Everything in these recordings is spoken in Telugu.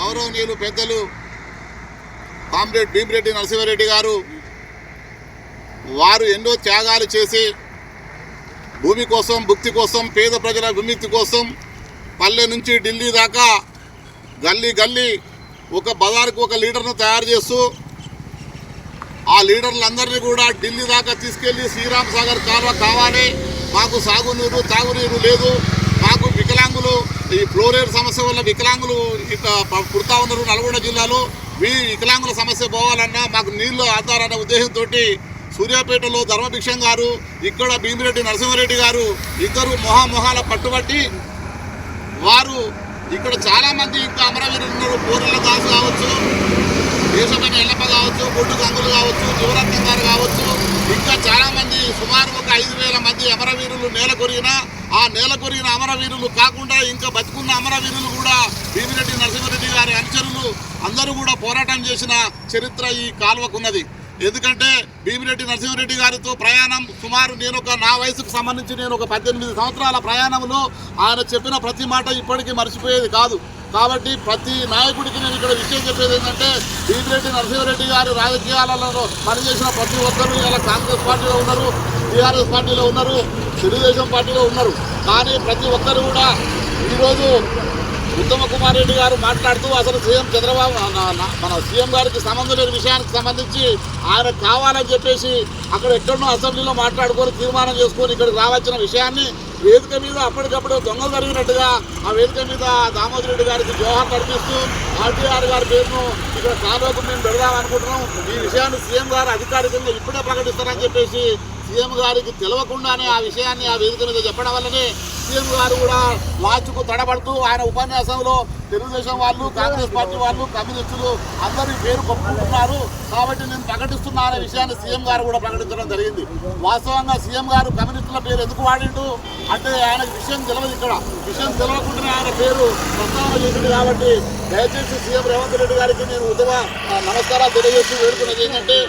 గౌరవనీయులు పెద్దలు కామ్రేడ్ భీమిరెడ్డి నరసింహారెడ్డి గారు వారు ఎన్నో త్యాగాలు చేసి భూమి కోసం, భుక్తి కోసం, పేద ప్రజల విముక్తి కోసం పల్లె నుంచి ఢిల్లీ దాకా గల్లీ గల్లీ ఒక బజార్కు ఒక లీడర్ను తయారు చేస్తూ ఆ లీడర్లందరినీ కూడా ఢిల్లీ దాకా తీసుకెళ్లి శ్రీరామ్ సాగర్ కాలువ కావాలి, మాకు సాగునీరు తాగునీరు లేదు, మాకు వికలాంగులు ఈ ఫ్లోరైడ్ సమస్య వల్ల వికలాంగులు పుడతా ఉన్నారు నల్గొండ జిల్లాలో, వికలాంగుల సమస్య పోవాలన్నా మాకు నీళ్లు ఆధారన్న ఉద్దేశంతో సూర్యాపేటలో ధర్మభిక్షం గారు, ఇక్కడ భీమిరెడ్డి నరసింహారెడ్డి గారు ఇద్దరు మొహాల పట్టుబట్టి వారు ఇక్కడ చాలామంది ఇంకా అమరవీరులు ఉన్నారు. పూర్ల దాసు కావచ్చు, దేశమైన ఎల్లప్ప కావచ్చు, బొడ్డు గంగులు కావచ్చు, యువరత్నం గారు కావచ్చు, ఇంకా చాలామంది సుమారు ఒక 5,000 మంది అమరవీరులు నేల కొరిగిన ఆ నేల కొరిగిన అమరవీరులు కాకుండా ఇంకా బతుకున్న అమరవీరులు కూడా భీమిరెడ్డి నరసింహారెడ్డి గారి అనుచరులు అందరూ కూడా పోరాటం చేసిన చరిత్ర ఈ కాలువకున్నది. ఎందుకంటే భీమిరెడ్డి నరసింహారెడ్డి గారితో ప్రయాణం సుమారు నా వయసుకు సంబంధించి నేను ఒక 18 సంవత్సరాల ప్రయాణంలో ఆయన చెప్పిన ప్రతి మాట ఇప్పటికీ మర్చిపోయేది కాదు. కాబట్టి ప్రతి నాయకుడికి నేను ఇక్కడ విషయం చెప్పేది ఏంటంటే భీమిరెడ్డి నరసింహారెడ్డి గారు రాజకీయాలలో పనిచేసిన ప్రతి ఒక్కరూ ఇలా కాంగ్రెస్ పార్టీలో ఉన్నారు, టీఆర్ఎస్ పార్టీలో ఉన్నారు, తెలుగుదేశం పార్టీలో ఉన్నారు. కానీ ప్రతి ఒక్కరు కూడా ఈరోజు ఉత్తమ కుమార్ రెడ్డి గారు మాట్లాడుతూ అసలు సీఎం చంద్రబాబు మన సీఎం గారికి సంబంధం లేని విషయానికి సంబంధించి ఆయన కావాలని చెప్పేసి అక్కడ ఎక్కడో అసెంబ్లీలో మాట్లాడుకొని తీర్మానం చేసుకొని ఇక్కడికి రావచ్చిన విషయాన్ని వేదిక మీద అప్పటికప్పుడు దొంగలు జరిగినట్టుగా ఆ వేదిక మీద దామోదర్ రెడ్డి గారికి జోహార్ నడిపిస్తూ ఆర్టీఆర్ గారి పేరును ఇక్కడ కాలువకు మేము పెడదామనుకుంటున్నాం, ఈ విషయాన్ని సీఎం గారు అధికారికంగా ఇప్పుడే ప్రకటిస్తారని చెప్పేసి సీఎం గారికి తెలియకుండానే ఆ విషయాన్ని ఆ వేదిక మీద చెప్పడం వల్లనే సీఎం గారు కూడా లాంచ్కు తడబడుతూ ఆయన ఉపన్యాసంలో తెలుగుదేశం వాళ్ళు, కాంగ్రెస్ పార్టీ వాళ్ళు, కమ్యూనిస్టులు అందరూ పేరు కొట్టుకుంటున్నారు కాబట్టి నేను ప్రకటిస్తున్నా అనే విషయాన్ని సీఎం గారు కూడా ప్రకటించడం జరిగింది. వాస్తవంగా సీఎం గారు కమ్యూనిస్టుల పేరు ఎందుకు వాడిండు అంటే ఆయనకు విషయం తెలియదు. ఇక్కడ విషయం తెలియకుండానే ఆయన పేరు ప్రస్తావన చేసింది. కాబట్టి దయచేసి సీఎం రేవంత్ రెడ్డి గారికి నేను నమస్కారాలు తెలియజేస్తూ వేడుకున్నది ఏంటంటే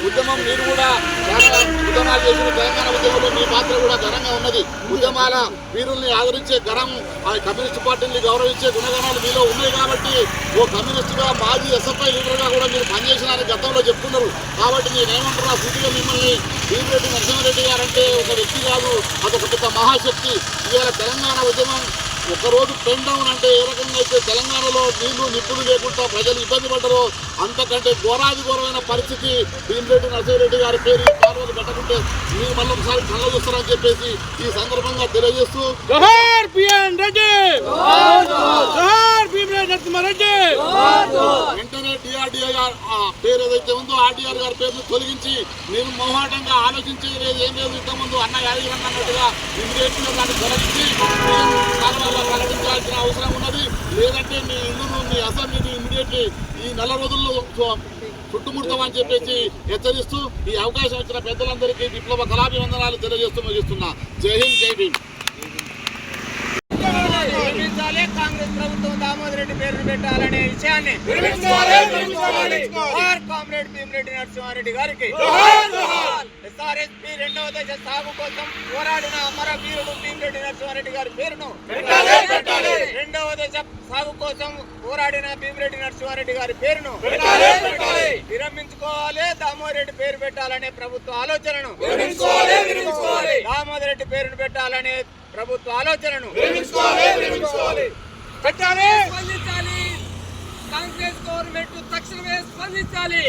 ఉద్యమం మీరు కూడా చాలా ఉద్యమాలు చేసిన తెలంగాణ ఉద్యమంలో మీ పాత్ర కూడా ఘనంగా ఉన్నది. ఉద్యమాల వీరుల్ని ఆదరించే ఘనం ఆ కమ్యూనిస్ట్ పార్టీని గౌరవించే గుణగణాలు మీలో ఉన్నాయి. కాబట్టి ఓ కమ్యూనిస్టుగా మాజీ ఎస్ఎఫ్ఐ లీడర్గా కూడా మీరు పనిచేసినారని గతంలో చెప్తున్నారు. కాబట్టి నేనేమంటున్నా స్థితిలో మిమ్మల్ని భీమిరెడ్డి నరసింహారెడ్డి గారు అంటే ఒక వ్యక్తి కాదు, అదొక పెద్ద మహాశక్తి. ఇవాళ తెలంగాణ ఉద్యమం ఒకరోజు పెన్ డౌన్ అంటే ఏ రకంగా అయితే తెలంగాణలో నీళ్లు నిప్పులు లేకుండా ప్రజలు ఇబ్బంది పడ్డారో అంతకంటే ఘోరమైన పరిస్థితి భీమిరెడ్డి నరసింహారెడ్డి గారి పేరు ఈ కాలువలు పెట్టకుంటే మీరు మళ్ళీ ఒకసారి కళ్ళ చూస్తారని చెప్పేసి ఈ సందర్భంగా తెలియజేస్తూ వెంటనే డిఆర్డీఏ గారు పేరు ఏదైతే ఉందో ఆర్డీఆర్ గారి పేరును తొలగించి నేను మొహాటంగా ఆలోచించేది లేదు, ఏం లేదు, ఇంతకుముందు అన్న యాదగిరి అన్నట్టుగా ఇమీడియట్గా దాన్ని తొలగించి ప్రకటించాల్సిన అవసరం ఉన్నది. లేదంటే మీ ఇల్లును మీ అసెంబ్లీని ఇమీడియట్లీ ఈ 4 రోజుల్లో చుట్టుముడతామని చెప్పేసి హెచ్చరిస్తూ ఈ అవకాశం ఇచ్చిన పెద్దలందరికీ విప్లవ కళాభివందనాలు తెలియజేస్తూ ముగిస్తున్నా. జై హింద్, జై భీమ్. కాంగ్రెస్ ప్రభుత్వం దామోదర్ రెడ్డి పేరును పెట్టాలనే విషయాన్ని కామ్రేడ్ భీమిరెడ్డి నరసింహారెడ్డి గారికి ఎస్ఆర్ఎస్పీ 2వ దశ సాగు కోసం పోరాడిన అమరవీరుడు భీమిరెడ్డి నరసింహారెడ్డి గారి పేరును 2వ దశ సాగు కోసం పోరాడిన భీమిరెడ్డి నరసింహారెడ్డి గారి పేరును విరమించుకోవాలి, దామోదర్ రెడ్డి పేరు పెట్టాలనే ప్రభుత్వ ఆలోచనను దామోదర్ రెడ్డి పేరును పెట్టాలనే ప్రభుత్వ ఆలోచనను పెట్టాలి, స్పందించాలి. కాంగ్రెస్ గవర్నమెంట్ తక్షణమే స్పందించాలి.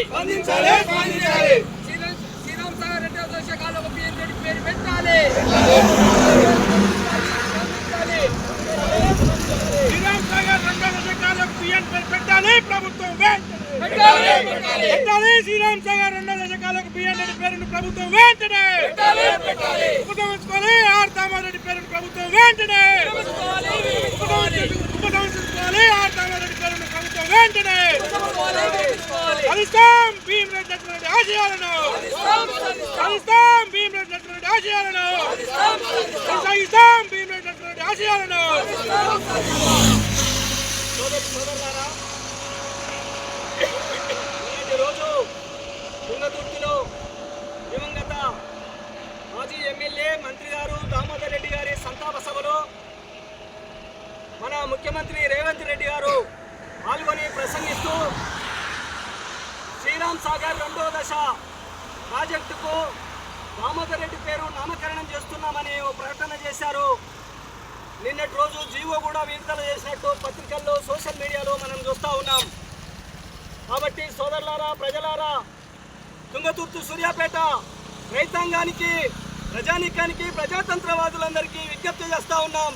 శ్రీరామ్ సాగర్ 2వ దశకాలకు భీమిరెడ్డి పేరు పెట్టాలి. శ్రీరామ్ సాగర్ 2వ దశకాలకు పేరు పెట్టాలి. ప్రభుత్వం పెట్టాలి. శ్రీరామ్ సాగర్ 2వ దశకాలకు భీమిరెడ్డి పేరును ప్రభుత్వం వెంటనే ఉపసంహరించుకోవాలి. ఆర్ దామోదర్ రెడ్డి పేరును ప్రభుత్వం వెంటనే ఉపసంహరించుకోవాలి. ఆర్ దామోదర్ రెడ్డి పేరును ప్రభుత్వం వెంటనే సాధిస్తాం భీమిరెడ్డి నరసింహారెడ్డి ఆశయాలను సాధిస్తాం భీమిరెడ్డి నరసింహారెడ్డి ఆశయాలను కొనసాగిస్తాం భీమిరెడ్డి నరసింహారెడ్డి ఆశయాలను. ఈరోజు తుంగతుర్తిలో దివంగత మాజీ ఎమ్మెల్యే మంత్రి గారు దామోదర్ రెడ్డి గారి సంతాప సభలో మన ముఖ్యమంత్రి రేవంత్ రెడ్డి గారు పాల్గొని ప్రసంగిస్తూ శ్రీరామ్ సాగర్ 2వ దశ ప్రాజెక్టుకు దామోదర్ రెడ్డి పేరు నామకరణం చేస్తున్నామని ఓ ప్రకటన చేశారు. నిన్నటి రోజు జీవో కూడా విడుదల చేసినట్టు పత్రికల్లో సోషల్ మీడియాలో మనం చూస్తూ ఉన్నాం. కాబట్టి సోదరులారా, ప్రజలారా, తుంగతుర్తి సూర్యాపేట రైతాంగానికి, ప్రజానీకానికి, ప్రజాతంత్రవాదులందరికీ విజ్ఞప్తి చేస్తూ ఉన్నాం.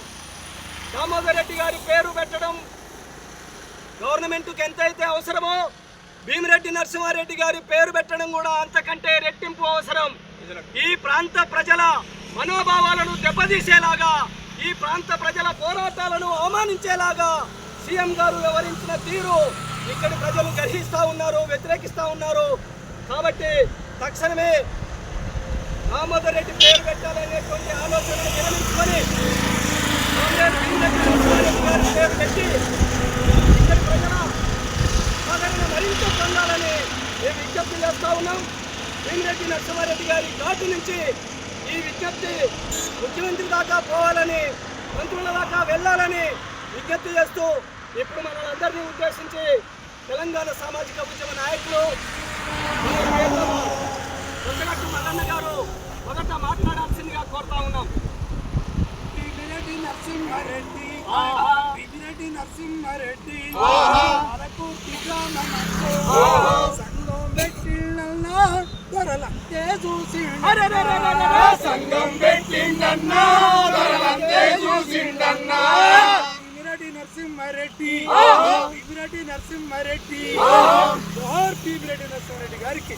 దామోదర్ రెడ్డి గారి పేరు పెట్టడం గవర్నమెంట్కి ఎంతైతే అవసరమో భీమిరెడ్డి నరసింహారెడ్డి గారి పేరు పెట్టడం కూడా అంతకంటే రెట్టింపు అవసరం. ఈ ప్రాంత ప్రజల మనోభావాలను దెబ్బతీసేలాగా, ఈ ప్రాంత ప్రజల పోరాటాలను అవమానించేలాగా సీఎం గారు వ్యవహరించిన తీరు ఇక్కడి ప్రజలు గ్రహిస్తూ ఉన్నారు, వ్యతిరేకిస్తూ ఉన్నారు. కాబట్టి తక్షణమే దామోదర్ రెడ్డి పేరు పెట్టాలనేటువంటి ఆలోచనను విరమించుకొని గారి పేరు పెట్టి ఇక్కడి ప్రజల ఆదరణ మరింత పొందాలని మేము విజ్ఞప్తి చేస్తూ ఉన్నాం. భీమిరెడ్డి నరసింహారెడ్డి గారి ఘాటు నుంచి ఈ విజ్ఞప్తి ముఖ్యమంత్రి దాకా పోవాలని, మంత్రుల దాకా వెళ్ళాలని విజ్ఞప్తి చేస్తూ ఇప్పుడు మనందరినీ ఉద్దేశించి తెలంగాణ సామాజిక ఉద్యమ నాయకులు కొత్తగట్టు మల్లన్న గారు మొదట మాట్లాడాల్సిందిగా కోరుతా ఉన్నాం. భీమిరెడ్డి నరసింహారెడ్డి సంఘం పెట్టిండన్నా దొరలంతే చూసిండన్నా భీమిరెడ్డి నరసింహారెడ్డి భీమిరెడ్డి నరసింహారెడ్డి గారికి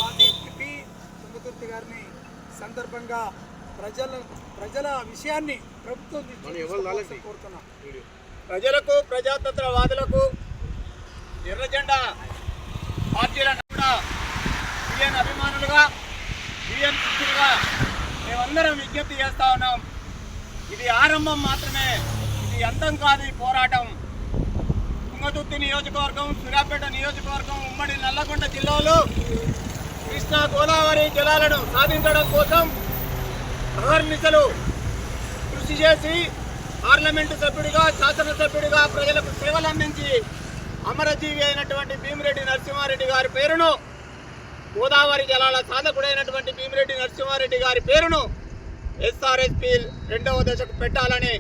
మాజీ ఎంపీ తుంగతుర్తి గారిని సందర్భంగా ప్రజల విషయాన్ని ప్రభుత్వం కోరుతున్నాం. ప్రజలకు, ప్రజాతంత్రవాదులకు, ఎర్రజెండా పార్టీలను కూడా బిఎన్ అభిమానులుగా, బిఎన్ శిష్యులుగా మేమందరం విజ్ఞప్తి చేస్తా ఉన్నాం. ఇది ఆరంభం మాత్రమే, ఇది అంతం కాదు. ఈ పోరాటం తుంగతుర్తి నియోజకవర్గం, సూర్యాపేట నియోజకవర్గం, ఉమ్మడి నల్లగొండ జిల్లాలో కృష్ణా గోదావరి జలాలను సాధించడం కోసం అహర్నిశలు కృషి చేసి పార్లమెంటు సభ్యుడిగా, శాసనసభ్యుడిగా ప్రజలకు సేవలు అందించి అమరజీవి అయినటువంటి భీమిరెడ్డి నరసింహారెడ్డి గారి పేరును, గోదావరి జలాల సాధకుడైనటువంటి భీమిరెడ్డి నరసింహారెడ్డి గారి పేరును ఎస్ఆర్ఎస్పీ 2వ దశకు పెట్టాలని,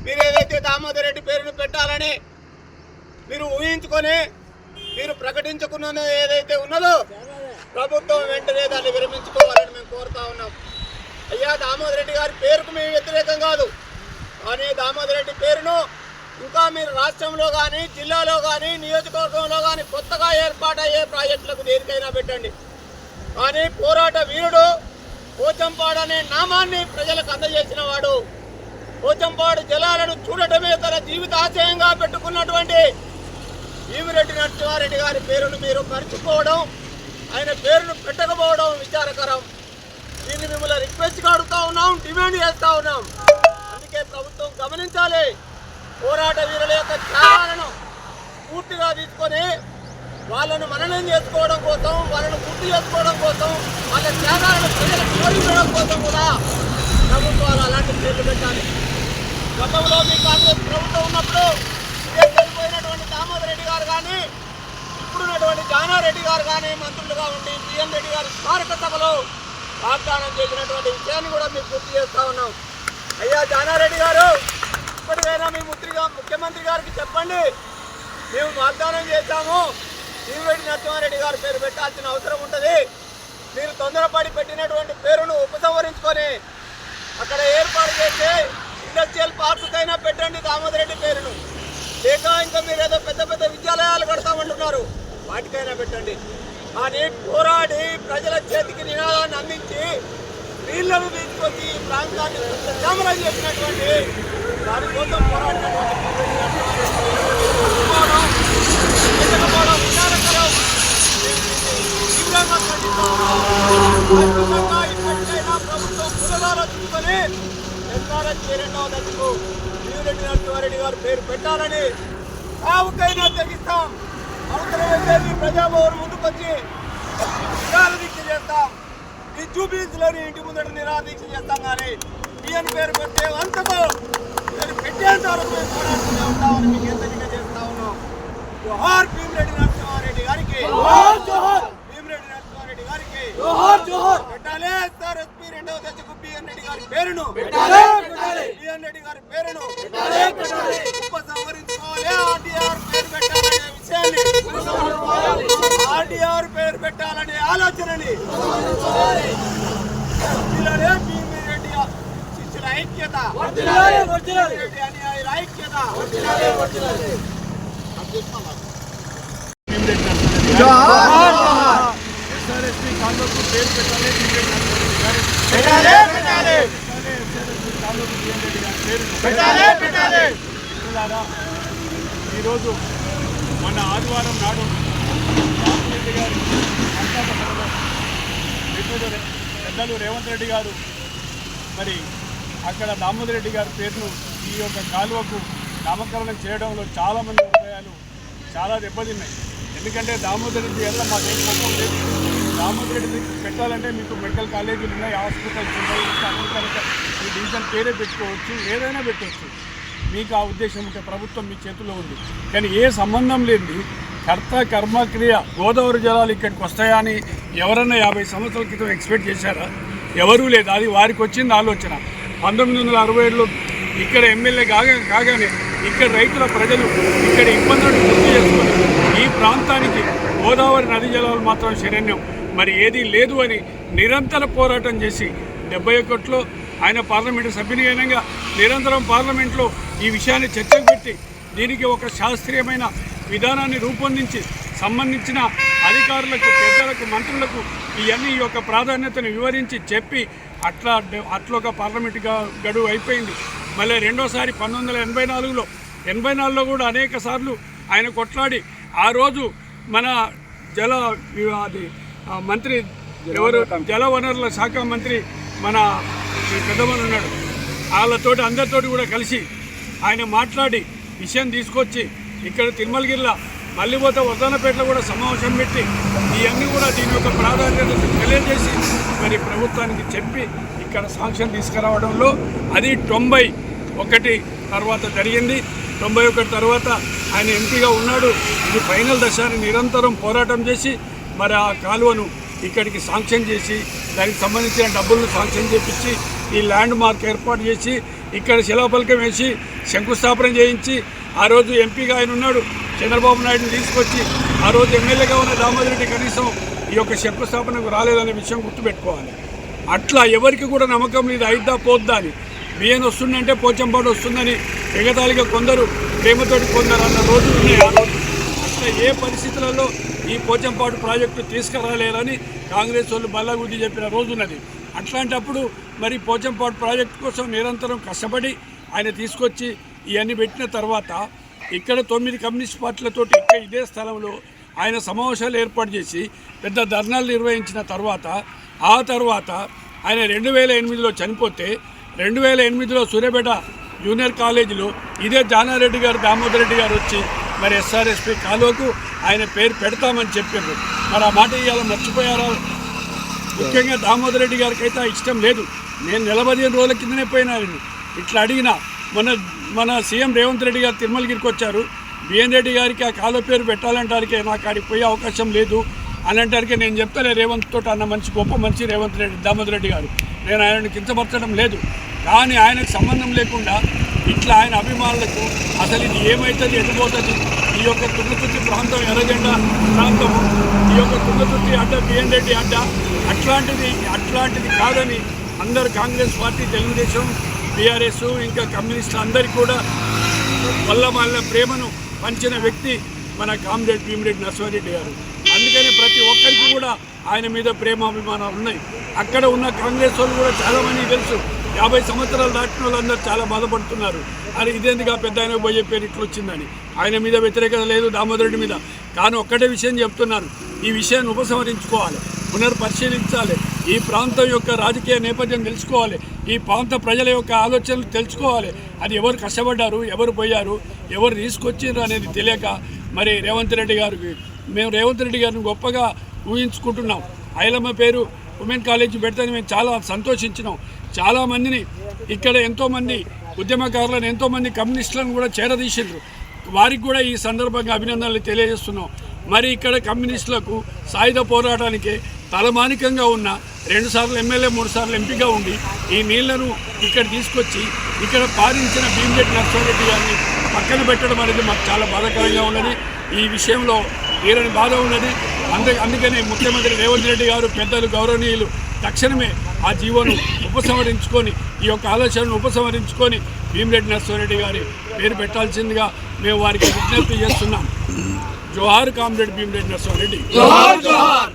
మీరు ఏదైతే దామోదర్ రెడ్డి పేరును పెట్టాలని మీరు ఊహించుకొని మీరు ప్రకటించుకున్న ఏదైతే ఉన్నదో ప్రభుత్వం వెంటనే దాన్ని విరమించుకోవాలని మేము కోరుతా ఉన్నాం. అయ్యా, దామోదర్ రెడ్డి గారి పేరుకు మేము వ్యతిరేకం కాదు, కానీ దామోదర్ రెడ్డి పేరును ఇంకా మీరు రాష్ట్రంలో కానీ, జిల్లాలో కానీ, నియోజకవర్గంలో కానీ కొత్తగా ఏర్పాటయ్యే ప్రాజెక్టులకు దేనికైనా పెట్టండి. కానీ పోరాట వీరుడు, పోచంపాడు అనే నామాన్ని ప్రజలకు అందజేసిన వాడు, పోచంపాడు జలాలను చూడటమే తన జీవిత ఆశయంగా పెట్టుకున్నటువంటి భీమిరెడ్డి నరసింహారెడ్డి గారి పేరును మీరు మర్చిపోవడం, ఆయన పేరును పెట్టకపోవడం విచారకరం. దీన్ని మిమ్మల్ని రిక్వెస్ట్గా అడుగుతా ఉన్నాం, డిమాండ్ చేస్తూ ఉన్నాం. అందుకే ప్రభుత్వం గమనించాలి. పోరాట వీరుల యొక్క త్యాగాలను పూర్తిగా తీసుకొని వాళ్ళను మననం చేసుకోవడం కోసం, వాళ్ళను గుర్తు చేసుకోవడం కోసం, వాళ్ళ త్యాగాలను ప్రజలకు వివరించడం కోసం కూడా ప్రభుత్వాలు అలాంటి పేర్లు పెట్టాలి. గతంలో మీ కాంగ్రెస్ ప్రభుత్వం ఉన్నప్పుడు చనిపోయినటువంటి దామోదర్ రెడ్డి గారు కానీ, ఇప్పుడున్నటువంటి జానారెడ్డి గారు కానీ మంత్రులుగా ఉండి బిఎన్ రెడ్డి గారి స్మారక సభలో వాగ్దానం చేసినటువంటి విషయాన్ని కూడా మీకు గుర్తు చేస్తా ఉన్నాం. అయ్యా జానారెడ్డి గారు, ఇప్పటికైనా మీ ముఖ్యమంత్రి గారికి చెప్పండి, మేము వాగ్దానం చేశాము, భీమిరెడ్డి నరసింహారెడ్డి గారి పేరు పెట్టాల్సిన అవసరం ఉంటుంది. మీరు తొందరపడి పెట్టినటువంటి పేరును ఉపసంహరించుకొని అక్కడ ఏర్పాటు చేసి ఇండస్ట్రియల్ పార్కుకైనా పెట్టండి దామోదర్ రెడ్డి పేరును. లేక ఇంకా మీరు ఏదో పెద్ద పెద్ద విద్యాలయాలు కడతామంటున్నారు, వాటికైనా పెట్టండి. కానీ పోరాడి ప్రజల చేతికి నినాదాన్ని అందించి నీళ్లను తీసుకొచ్చి ఈ ప్రాంతాన్ని శ్యామలం చేసినటువంటి దానికోసం పోరాడినటువంటి ఇప్పటికైనా ప్రభుత్వం పునరాలోచించుకొని ఎస్ఆర్ఎస్పీ 2వ దశకు భీమిరెడ్డి నరసింహారెడ్డి గారు పేరు పెట్టాలని సావుకైనా తెగిస్తాం. అవసరమైతే మీ ప్రజాభవన్ ముందుకొచ్చి నిరాదీక్ష చేస్తాం. ఈ జూబిలీస్లోని ఇంటి ముందట నిరాదీక్ష చేస్తాం. కానీ బియ్యం పేరు పెట్టే అంతకు పేరు పెట్టేంత వరకు మేము పోరాడుతూనే ఉంటామని మీకు హెచ్చరిక చేస్తా ఉన్నాం. జోహార్ భీమిరెడ్డి నరసింహారెడ్డి గారికి, భీమిరెడ్డి నరసింహారెడ్డి గారికి పెట్టాలి. ఎస్ఆర్ఎస్పీ రెండవ దశకు బిఎన్ రెడ్డి గారి పేరును, బిఎన్ రెడ్డి గారి పేరును ఉపసంహరించుకోవాలి. ఆర్డీఆర్ పేరు పెట్టాలనే విషయాన్ని, ఆర్డీఆర్ పేరు పెట్టాలనే ఆలోచనని భీమిరెడ్డి శిష్యుల ఐక్యత, భీమిరెడ్డి అనుయాయుల ఐక్యత. ఎస్ఆర్ఎస్పీ కాలువకు పేరు పెట్టాలి, ఈరోజు మొన్న ఆదివారం నాడు రామరెడ్డి గారు పెద్దలు రేవంత్ రెడ్డి గారు మరి అక్కడ దామోదర్ రెడ్డి గారి పేరును ఈ యొక్క కాలువకు నామకరణం చేయడంలో చాలామంది హృదయాలు చాలా దెబ్బతిన్నాయి. ఎందుకంటే దామోదర్ రెడ్డి వల్ల మాకేం కోపం లేదు. దామోదర్ రెడ్డి పెట్టాలంటే మీకు మెడికల్ కాలేజీలు ఉన్నాయి, హాస్పిటల్స్ ఉన్నాయి, ఇంకా ఈ డివిజన్ పేరే పెట్టుకోవచ్చు, ఏదైనా పెట్టవచ్చు. మీకు ఆ ఉద్దేశం ఉంటే ప్రభుత్వం మీ చేతిలో ఉంది. కానీ ఏ సంబంధం లేని కర్త కర్మక్రియ గోదావరి జలాలు ఇక్కడికి వస్తాయా అని ఎవరన్నా 50 సంవత్సరాల క్రితం ఎక్స్పెక్ట్ చేశారా? ఎవరూ లేదు. అది వారికి వచ్చింది ఆలోచన. 1967లో ఇక్కడ ఎమ్మెల్యే కాగానే ఇక్కడ రైతుల ప్రజలు ఇక్కడ ఇబ్బందులను గుర్తు చేసుకొని ఈ ప్రాంతానికి గోదావరి నది జలాలు మాత్రం శరణ్యం, మరి ఏదీ లేదు అని నిరంతర పోరాటం చేసి 71లో ఆయన పార్లమెంటు సభ్యుని అయినంగా నిరంతరం పార్లమెంట్లో ఈ విషయాన్ని చర్చకు పెట్టి దీనికి ఒక శాస్త్రీయమైన విధానాన్ని రూపొందించి సంబంధించిన అధికారులకు, పెద్దలకు, మంత్రులకు ఇవన్నీ ఈ యొక్క ప్రాధాన్యతను వివరించి చెప్పి అట్లా ఒక పార్లమెంటు గడువు అయిపోయింది. మళ్ళీ రెండోసారి 1984లో కూడా అనేక సార్లు ఆయన కొట్లాడి ఆ రోజు మన మంత్రి ఎవరు జలవనరుల శాఖ మంత్రి మన పెద్దమని ఉన్నాడు, వాళ్ళతోటి అందరితోటి కూడా కలిసి ఆయన మాట్లాడి విషయం తీసుకొచ్చి ఇక్కడ తిరుమలగిరిలో మల్లిపోత వర్ధనపేటలో కూడా సమావేశం పెట్టి ఇవన్నీ కూడా దీని యొక్క ప్రాధాన్యతను తెలియజేసి మరి ప్రభుత్వానికి చెప్పి ఇక్కడ శాంక్షన్ తీసుకురావడంలో అది 91 తర్వాత జరిగింది. 91 తర్వాత ఆయన ఎంపీగా ఉన్నాడు. ఇది ఫైనల్ దశ అని నిరంతరం పోరాటం చేసి మరి ఆ కాలువను ఇక్కడికి శాంక్షన్ చేసి దానికి సంబంధించిన డబ్బులను శాంక్షన్ చేపించి ఈ ల్యాండ్ మార్క్ ఏర్పాటు చేసి ఇక్కడ శిలాఫలకం వేసి శంకుస్థాపన చేయించి ఆ రోజు ఎంపీగా ఆయన ఉన్నాడు. చంద్రబాబు నాయుడుని తీసుకొచ్చి ఆ రోజు ఎమ్మెల్యేగా ఉన్న దామోదర్ రెడ్డి కనీసం ఈ యొక్క శంకుస్థాపనకు రాలేదనే విషయం గుర్తుపెట్టుకోవాలి. అట్లా ఎవరికి కూడా నమ్మకం లేదు అయిద్దా పోద్దా అని. బియ్యం వస్తుందంటే పోచంపాడు వస్తుందని ఎగతాళిగా కొందరు, ప్రేమతోటి కొందరు అన్న రోజులు ఉన్నాయి. ఆ రోజు అట్లా ఏ పరిస్థితులలో ఈ పోచంపాడు ప్రాజెక్టు తీసుకురాలేరని కాంగ్రెస్ వాళ్ళు బల్లగుద్ది చెప్పిన రోజు ఉన్నది. అట్లాంటప్పుడు మరి పోచంపాడు ప్రాజెక్టు కోసం నిరంతరం కష్టపడి ఆయన తీసుకొచ్చి ఇవన్నీ పెట్టిన తర్వాత ఇక్కడ 9 కమ్యూనిస్ట్ పార్టీలతోటి ఇక్కడ ఇదే స్థలంలో ఆయన సమావేశాలు ఏర్పాటు చేసి పెద్ద ధర్నాలు నిర్వహించిన తర్వాత ఆ తర్వాత ఆయన 2008లో చనిపోతే 2008లో సూర్యాపేట జూనియర్ కాలేజీలో ఇదే జానారెడ్డి గారు, దామోదర్ రెడ్డి గారు వచ్చి మరి ఎస్ఆర్ఎస్పీ కాలువకు ఆయన పేరు పెడతామని చెప్పారు. మరి ఆ మాట ఇవాళ మర్చిపోయారా? ముఖ్యంగా దామోదర్ రెడ్డి గారికి అయితే ఇష్టం లేదు. నేను 15 రోజుల కిందనే పోయినాను ఇట్లా అడిగిన. మన సీఎం రేవంత్ రెడ్డి గారు తిరుమలగిరికి వచ్చారు. బిఎన్ రెడ్డి గారికి ఆ కాలువ పేరు పెట్టాలంటారికి నాకు ఆడికి పోయే అవకాశం లేదు అని అంటారికి నేను చెప్తాను రేవంత్ తోటి అన్న మంచి గొప్ప మంచి రేవంత్ రెడ్డి దామోదర్ రెడ్డి గారు, నేను ఆయనను కించపరచడం లేదు. కానీ ఆయనకు సంబంధం లేకుండా ఇట్లా ఆయన అభిమానులకు అసలు ఇది ఏమవుతుంది, ఎటుపోతుంది, ఈ యొక్క తుంగతుర్తి ప్రాంతం ఎర్రజెండా ప్రాంతము, ఈ యొక్క తుంగతుర్తి అడ్డ బిఎన్ రెడ్డి అడ్డ అట్లాంటిది కాదని అందరు కాంగ్రెస్ పార్టీ, తెలుగుదేశం, బీఆర్ఎస్ ఇంకా కమ్యూనిస్టులు అందరికీ కూడా వల్ల ప్రేమను పంచిన వ్యక్తి మన కామ్రేడ్ భీమిరెడ్డి నరసింహారెడ్డి గారు. అందుకని ప్రతి ఒక్కరికి కూడా ఆయన మీద ప్రేమాభిమానాలు ఉన్నాయి. అక్కడ ఉన్న కాంగ్రెస్ వాళ్ళు కూడా చాలామంది తెలుసు. 50 సంవత్సరాలు దాటిన వాళ్ళందరూ చాలా బాధపడుతున్నారు. అది ఇదేందుగా పెద్ద ఆయన పోయే పేరు ఇట్లా వచ్చిందని. ఆయన మీద వ్యతిరేకత లేదు దామోదర్ రెడ్డి మీద. కానీ ఒక్కటే విషయం చెప్తున్నాను, ఈ విషయాన్ని ఉపసంహరించుకోవాలి, పునర్పరిశీలించాలి, ఈ ప్రాంతం యొక్క రాజకీయ నేపథ్యం తెలుసుకోవాలి, ఈ ప్రాంత ప్రజల యొక్క ఆలోచనలు తెలుసుకోవాలి. అది ఎవరు కష్టపడ్డారు, ఎవరు పోయారు, ఎవరు తీసుకొచ్చారు అనేది తెలియక మరి రేవంత్ రెడ్డి గారికి మేము రేవంత్ రెడ్డి గారిని గొప్పగా ఊహించుకుంటున్నాం. ఐలమ్మ పేరు ఉమెన్ కాలేజీ పెడితే మేము చాలా సంతోషించినాం. చాలామందిని ఇక్కడ ఎంతోమంది ఉద్యమకారులను ఎంతోమంది కమ్యూనిస్టులను కూడా చేరదీసిండ్రు. వారికి కూడా ఈ సందర్భంగా అభినందనలు తెలియజేస్తున్నాం. మరి ఇక్కడ కమ్యూనిస్టులకు సాయుధ పోరాటానికి తలమానికంగా ఉన్న 2 సార్లు ఎమ్మెల్యే 3 సార్లు ఎంపీగా ఉండి ఈ నీళ్లను ఇక్కడ తీసుకొచ్చి ఇక్కడ పాలించిన భీమిరెడ్డి నరసింహారెడ్డి గారిని పక్కన పెట్టడం అనేది మాకు చాలా బాధాకరంగా ఉన్నది. ఈ విషయంలో తీరని బాధ ఉన్నది. అందుకనే ముఖ్యమంత్రి రేవంత్ రెడ్డి గారు, పెద్దలు గౌరవనీయులు తక్షణమే ఆ జీవోను ఉపసంహరించుకొని ఈ యొక్క ఆలోచనను ఉపసంహరించుకొని భీమిరెడ్డి నరసింహారెడ్డి గారి పేరు పెట్టాల్సిందిగా మేము వారికి విజ్ఞప్తి చేస్తున్నాం. జోహార్ కామ్రేడ్ భీమిరెడ్డి నరసింహారెడ్డి. జోహార్ జోహార్.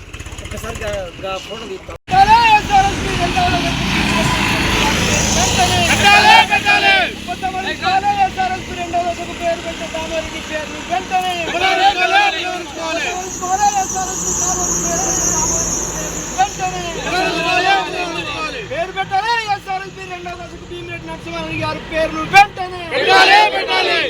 పేరు పెట్టాలి ఎస్ఆర్ఎస్పీ 2వ దశకు భీమిరెడ్డి నరసింహారెడ్డి గారి పేరును వెంటనే పెట్టాలి.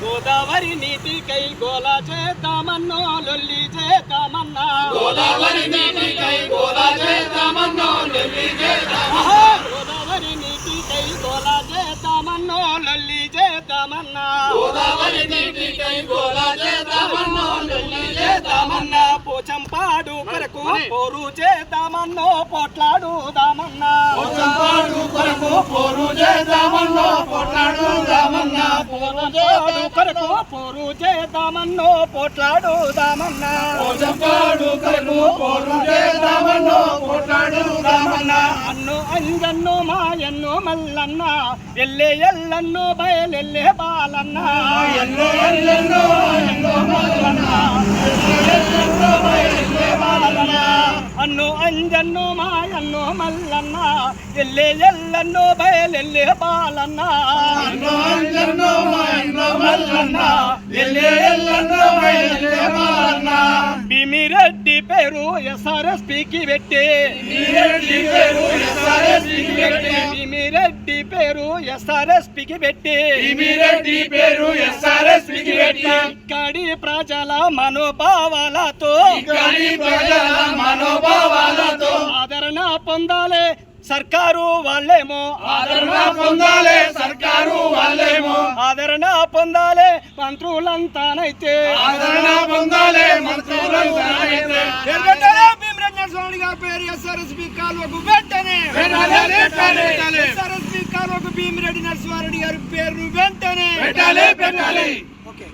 గోదావరి నీటికై గోలా చేద్దామన్నో లొల్లి చేద్దామన్నా. గోదావరి నీటికై గోలా చేద్దామన్నో లొల్లి చేద్దామన్నా. గోదావరి నీటికై గోలా చేద్దామన్నో లొల్లి చేద్దామన్నా. గోదావరి నీటికై గోలా చేద్దామన్నో లొల్లి చేద్దామన్నా. పోచంపాడు కొరకు పోరు చేద్దామన్నో పోట్లాడుదామన్నా. పోచంపాడు కొరకు పోరు చేద్దామన్నో పోట్లాడుదామన్నా. పోచంపాడు కొరకు పోరు చేద్దామన్నో పోట్లాడుదామన్నా. పోచంపాడు కొరకు పోరు చేద్దామన్నో పోట్లాడుదామన్నా. అన్ను అంజన్ను మాయన్ను మల్లన్న ఎల్లే ఎల్లన్ను బయలెల్లే బాలన్న. ఎన్నో ఎల్లెన్నో ఎన్నో మల్లన్న ఎల్లెన్నో బయలెల్లే బాలన్న. అన్ను అంజన్ను మాయన్ను మల్లన్న ఎల్లే ఎల్లన్ను బయలెల్లే బాలన్న. ఎన్నో ఎల్లెన్నో ఎన్నో మల్లన్న ఎల్లే ఎల్లెన్నో బయలెల్లే బాలన్న. భీమిరెడ్డి పేరు ఎస్ఆర్ఎస్పీకి పెట్టి. భీమిరెడ్డి పేరు ఎస్ఆర్ఎస్పీకి పెట్టి. భీమిరెడ్డి పేరు ఎస్ఆర్ఎస్పీకి పెట్టి. భీమిరెడ్డి పేరు ఎస్ఆర్ఎస్పీకి పెట్టి. ఇక్కడి ప్రజల మనోభావాలతో ఇక్కడి ప్రజల మనోభావాలతో ఆదరణ పొందాలి సర్కారు వాళ్ళేమో. ఆదరణ పొందాలే సర్కారు వాళ్ళేమో. ఆదరణ పొందాలి మంత్రులంతానైతే. ఆదరణ పొందాలే మంత్రులంతానైతే. భీమిరెడ్డి నరసింహారెడ్డి గారి పేరు ఎస్ఆర్ఎస్పీ కాలువకు వెంటనే ఎస్ఆర్ఎస్పీ కాలువకు భీమిరెడ్డి నరసింహారెడ్డి గారి పేరు వెంటనే పెట్టాలి. ఓకే.